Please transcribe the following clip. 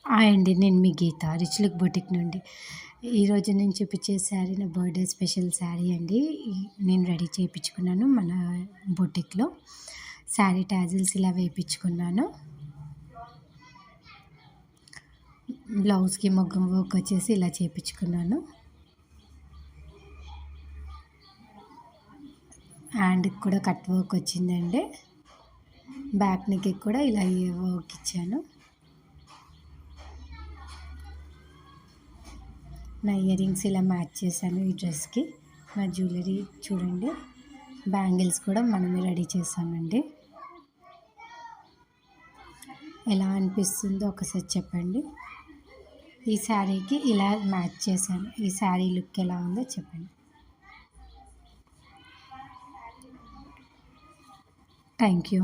Hi అండి. నేను మీ గీత rich look boutique నుండి. ఈరోజు నేను చూపించే శారీ నా బర్త్‌డే స్పెషల్ శారీ అండి. నేను రెడీ చేయించుకున్నాను మన బొటిక్‌లో. శారీ టాజిల్స్ ఇలా వేయించుకున్నాను. బ్లౌజ్‌కి మొగ్గం వర్క్ వచ్చేసి ఇలా చేయించుకున్నాను. హ్యాండ్‌కి కూడా కట్ వర్క్ వచ్చిందండి. బ్యాక్ నెక్‌కి కూడా ఇలా వర్క్ ఇచ్చాను. నా ఇయర్ రింగ్స్ ఇలా మ్యాచ్ చేశాను ఈ డ్రెస్కి. నా జ్యువెలరీ చూడండి, బ్యాంగిల్స్ కూడా మనమే రెడీ చేసామండి. ఎలా అనిపిస్తుందో ఒకసారి చెప్పండి. ఈ శారీకి ఇలా మ్యాచ్ చేశాను. ఈ శారీ లుక్ ఎలా ఉందో చెప్పండి. Thank you.